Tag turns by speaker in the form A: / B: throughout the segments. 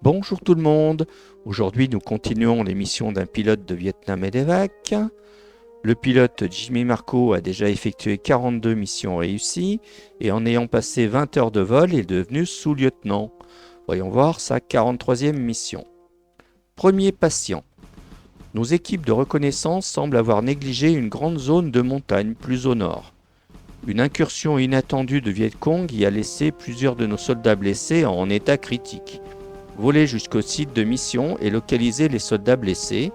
A: Bonjour tout le monde, aujourd'hui nous continuons les missions d'un pilote de Vietnam Medevac. Le pilote Jimmy Marco a déjà effectué 42 missions réussies et en ayant passé 20 heures de vol, il est devenu sous-lieutenant. Voyons voir sa 43e mission. Premier patient. Nos équipes de reconnaissance semblent avoir négligé une grande zone de montagne plus au nord. Une incursion inattendue de Viet Cong y a laissé plusieurs de nos soldats blessés en état critique. Volez jusqu'au site de mission et localisez les soldats blessés.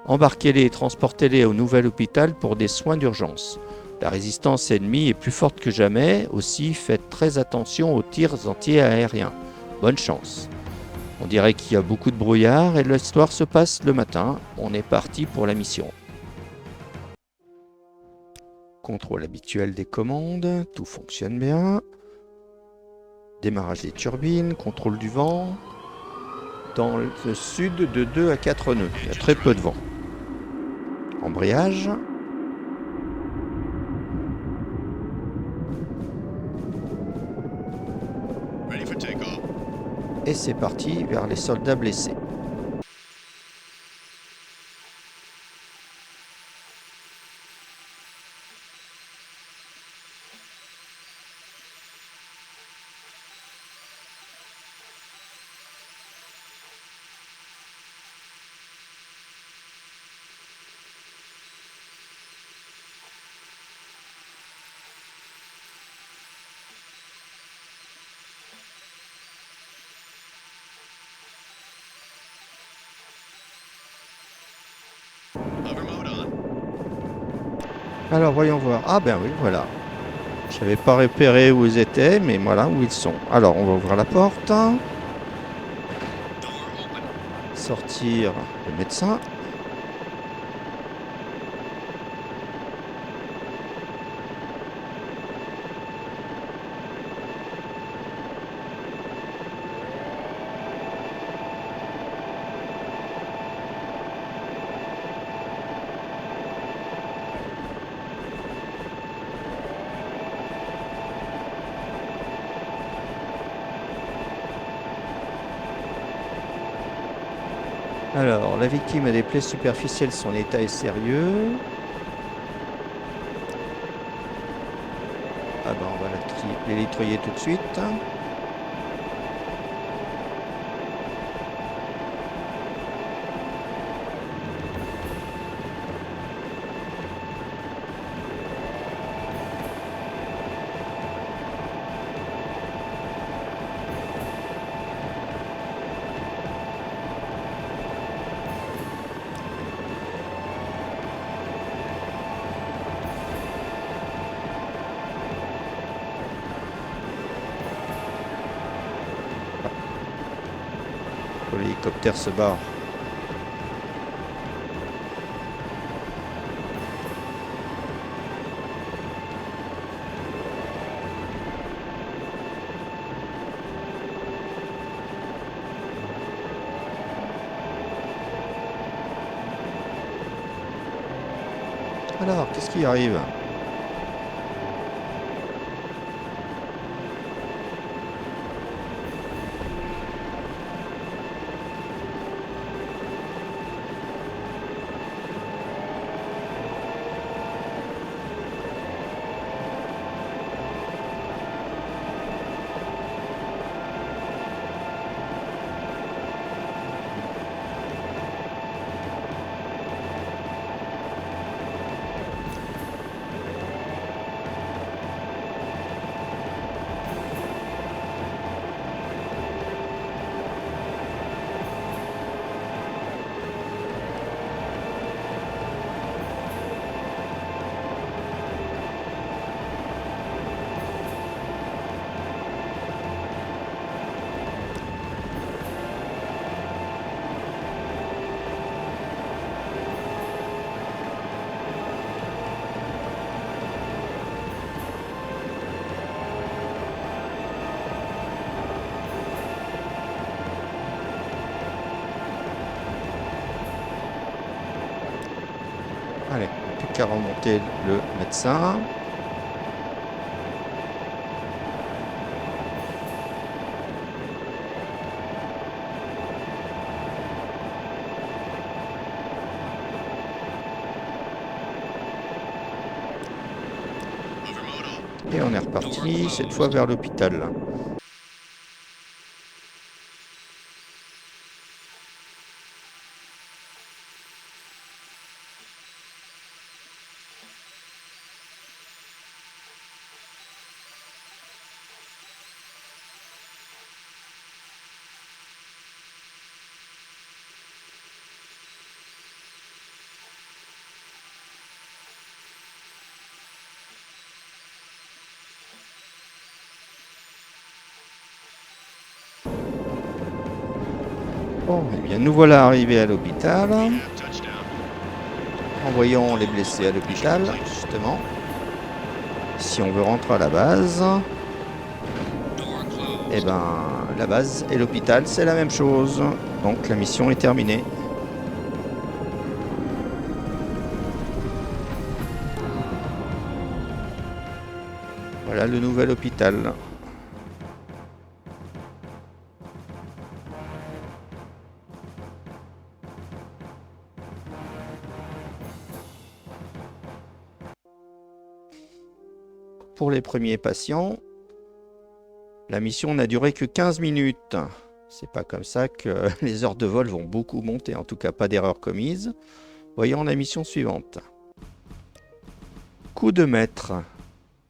A: Embarquez-les et transportez-les au nouvel hôpital pour des soins d'urgence. La résistance ennemie est plus forte que jamais, aussi faites très attention aux tirs anti-aériens. Bonne chance. On dirait qu'il y a beaucoup de brouillard et l'histoire se passe le matin. On est parti pour la mission. Contrôle habituel des commandes, tout fonctionne bien. Démarrage des turbines, contrôle du vent. Dans le sud de 2 à 4 nœuds, il y a très peu de vent. Embrayage. Et c'est parti vers les soldats blessés. Alors voyons voir. Ah ben oui, voilà. Je n'avais pas repéré où ils étaient, mais voilà où ils sont. Alors on va ouvrir la porte. Sortir le médecin. Alors, la victime a des plaies superficielles, son état est sérieux. Ah ben on va l'électroyer tout de suite. L'hélicoptère se barre. Alors, qu'est-ce qui arrive ? Allez, plus qu'à remonter le médecin. on est reparti, cette fois vers l'hôpital. Bon, eh bien, nous voilà arrivés à l'hôpital. Envoyons les blessés à l'hôpital, justement. Si on veut rentrer à la base, eh ben, la base et l'hôpital, c'est la même chose. Donc, la mission est terminée. Voilà le nouvel hôpital. Pour les premiers patients, la mission n'a duré que 15 minutes. C'est pas comme ça que les heures de vol vont beaucoup monter, en tout cas pas d'erreur commise. Voyons la mission suivante. Coup de maître.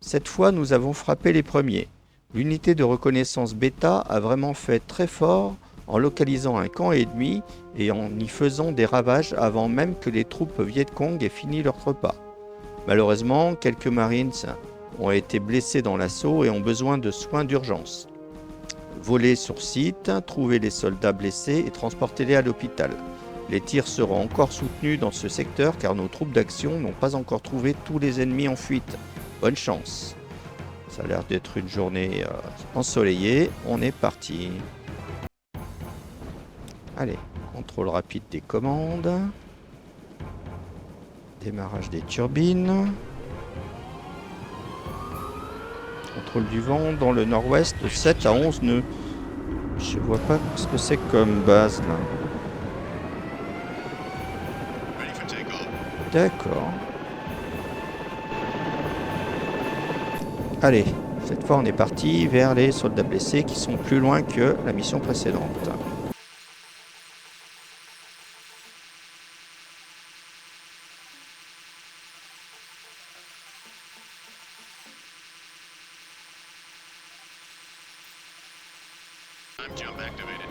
A: Cette fois, nous avons frappé les premiers. L'unité de reconnaissance bêta a vraiment fait très fort en localisant un camp ennemi et en y faisant des ravages avant même que les troupes Viet Cong aient fini leur repas. Malheureusement, quelques Marines ont été blessés dans l'assaut et ont besoin de soins d'urgence. Voler sur site, trouver les soldats blessés et transporter-les à l'hôpital. Les tirs seront encore soutenus dans ce secteur car nos troupes d'action n'ont pas encore trouvé tous les ennemis en fuite. Bonne chance. Ça a l'air d'être une journée ensoleillée. On est parti. Allez, contrôle rapide des commandes. Démarrage des turbines. Contrôle du vent dans le nord-ouest de 7 à 11 nœuds. Je vois pas ce que c'est comme base là. D'accord. Allez, cette fois on est parti vers les soldats blessés qui sont plus loin que la mission précédente.
B: Jump activated.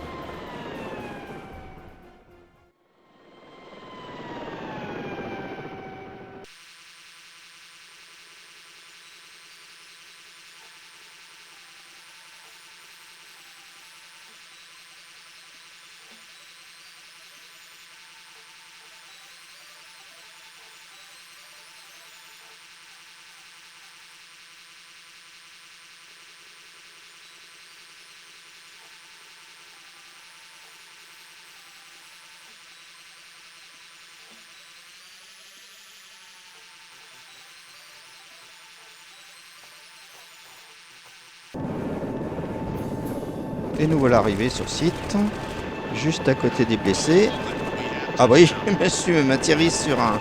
A: Et nous voilà arrivés sur site, juste à côté des blessés. Ah oui, monsieur m'atterrit sur un...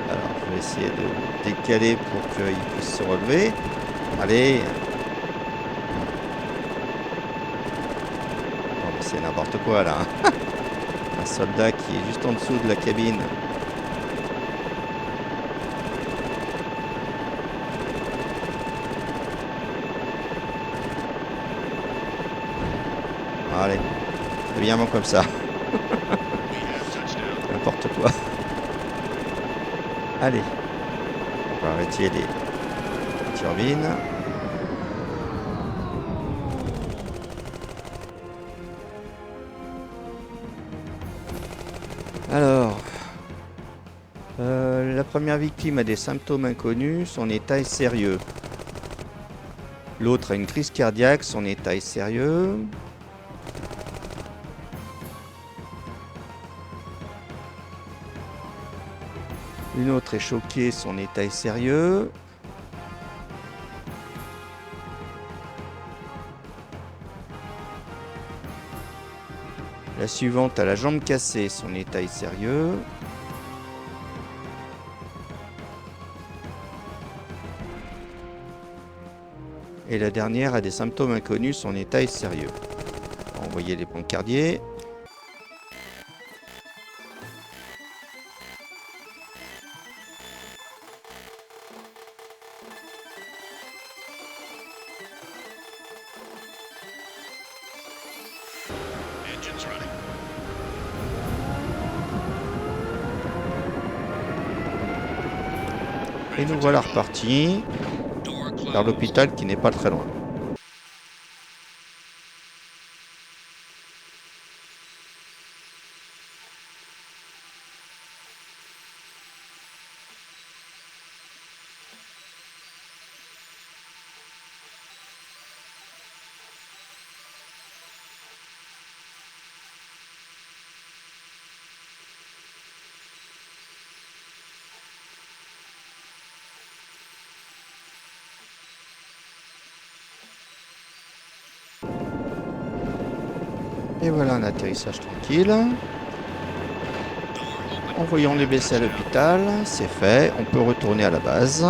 A: Alors, je vais essayer de décaler pour qu'il puisse se relever. Allez. Non, mais c'est n'importe quoi là. Un soldat qui est juste en dessous de la cabine. Allez, c'est bien bon comme ça. N'importe quoi. Allez, on va arrêter les turbines. Alors, la première victime a des symptômes inconnus, son état est sérieux. L'autre a une crise cardiaque, son état est sérieux. Une autre est choquée, son état est sérieux. La suivante a la jambe cassée, son état est sérieux. Et la dernière a des symptômes inconnus, son état est sérieux. On va envoyer les brancardiers. Et nous voilà repartis vers l'hôpital qui n'est pas très loin. Et voilà un atterrissage tranquille. Envoyons les blessés à l'hôpital, c'est fait, on peut retourner à la base.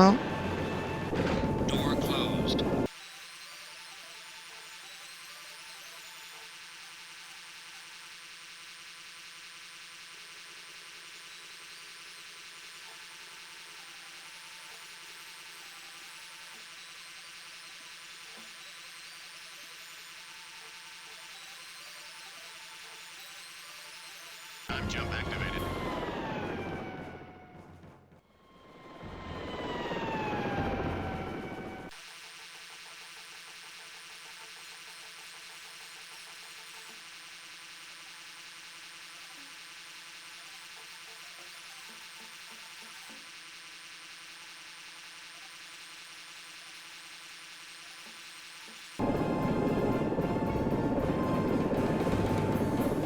B: Jump activated.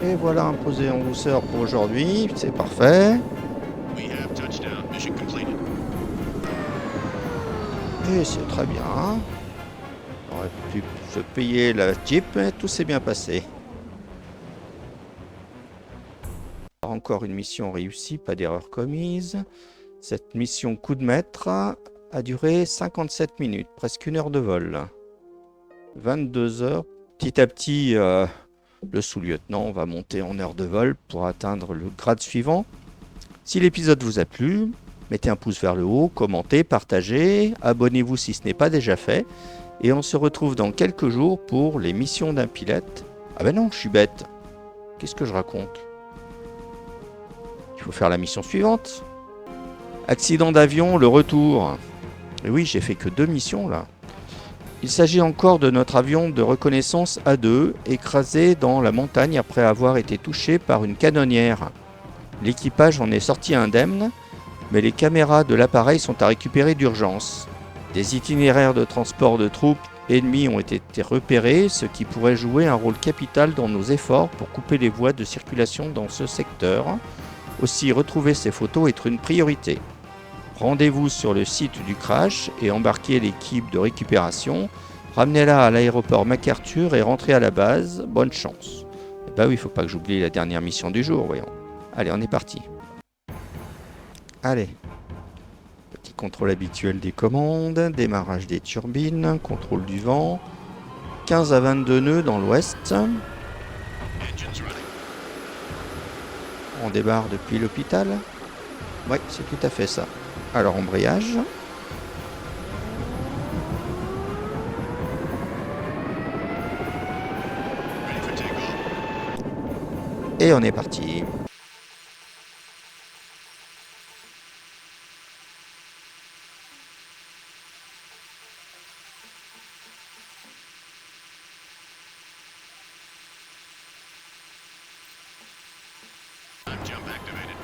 A: Et voilà imposé en douceur pour aujourd'hui, c'est parfait.
B: We have touchdown. Mission completed.
A: Et c'est très bien. On aurait pu se payer la Jeep, mais tout s'est bien passé. Encore une mission réussie, pas d'erreur commise. Cette mission coup de maître a duré 57 minutes, presque 1 heure de vol. 22 heures. Petit à petit, le sous-lieutenant va monter en heure de vol pour atteindre le grade suivant. Si l'épisode vous a plu, mettez un pouce vers le haut, commentez, partagez, abonnez-vous si ce n'est pas déjà fait. Et on se retrouve dans quelques jours pour les missions d'un pilote. Ah ben non, je suis bête. Qu'est-ce que je raconte? Il faut faire la mission suivante. Accident d'avion, le retour. Et oui, j'ai fait que 2 missions là. Il s'agit encore de notre avion de reconnaissance A2, écrasé dans la montagne après avoir été touché par une canonnière. L'équipage en est sorti indemne, mais les caméras de l'appareil sont à récupérer d'urgence. Des itinéraires de transport de troupes ennemies ont été repérés, ce qui pourrait jouer un rôle capital dans nos efforts pour couper les voies de circulation dans ce secteur. Aussi, retrouver ces photos est une priorité. Rendez-vous sur le site du crash et embarquez l'équipe de récupération. Ramenez-la à l'aéroport MacArthur et rentrez à la base. Bonne chance. Et bah oui, il faut pas que j'oublie la dernière mission du jour, voyons. Allez, on est parti. Allez. Petit contrôle habituel des commandes, démarrage des turbines, contrôle du vent. 15 à 22 nœuds dans l'ouest. On démarre depuis l'hôpital. Oui, c'est tout à fait ça. Alors, embrayage. Et on est parti.
B: Jump activated.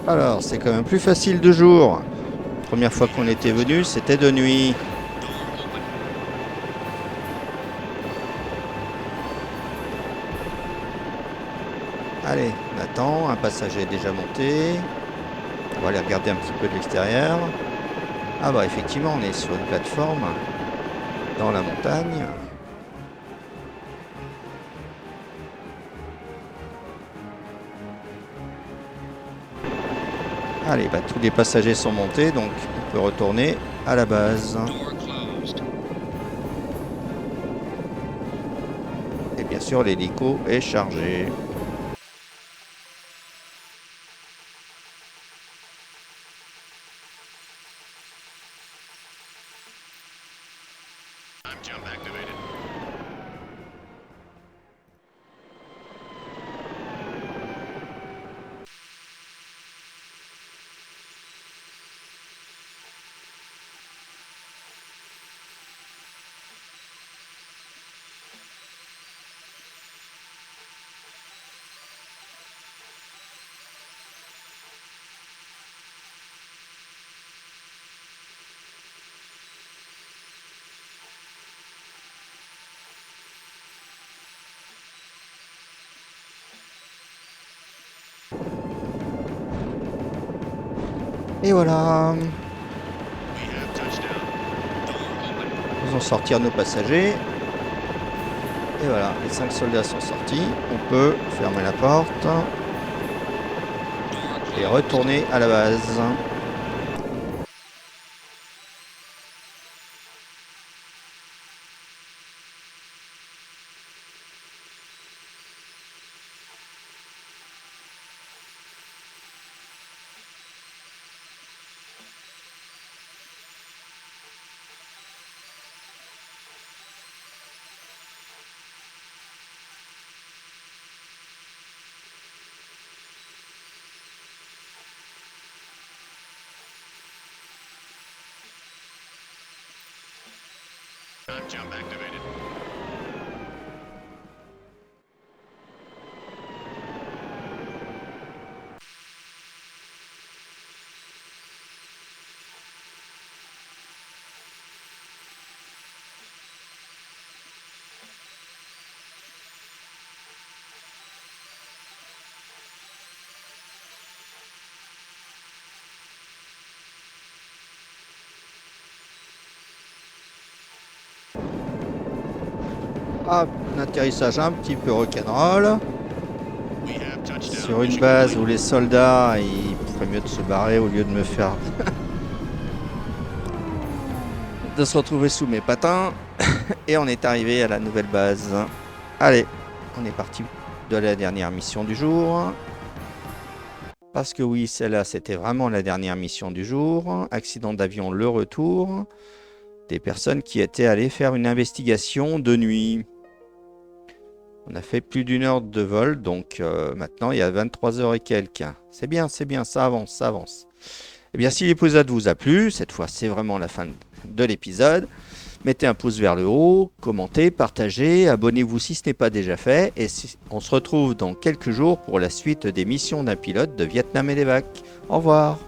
A: Alors, c'est quand même plus facile de jour. Première fois qu'on était venu, c'était de nuit. Allez, on attend. Un passager est déjà monté. On va aller regarder un petit peu de l'extérieur. Ah bah effectivement, on est sur une plateforme dans la montagne. Allez, bah, tous les passagers sont montés, donc on peut retourner à la base. Et bien sûr, l'hélico est chargé.
B: Time jump activated.
A: Et voilà.
B: We have touchdown.
A: Faisons sortir nos passagers. Et voilà, les 5 soldats sont sortis. On peut fermer la porte. Et retourner à la base.
B: Time jump activated.
A: Hop, un atterrissage un petit peu rock'n'roll.
B: We have touchdown.
A: Sur une
B: Mission
A: base
B: complete.
A: où les soldats, il ferait mieux de se barrer au lieu de me faire... de se retrouver sous mes patins. Et on est arrivé à la nouvelle base. Allez, on est parti de la dernière mission du jour. Parce que oui, celle-là, c'était vraiment la dernière mission du jour. Accident d'avion, le retour. Des personnes qui étaient allées faire une investigation de nuit. On a fait plus d'une heure de vol, donc maintenant il y a 23 heures et quelques. C'est bien, ça avance, ça avance. Eh bien, si l'épisode vous a plu, cette fois c'est vraiment la fin de l'épisode, mettez un pouce vers le haut, commentez, partagez, abonnez-vous si ce n'est pas déjà fait, et on se retrouve dans quelques jours pour la suite des missions d'un pilote de Vietnam Medevac. Au revoir.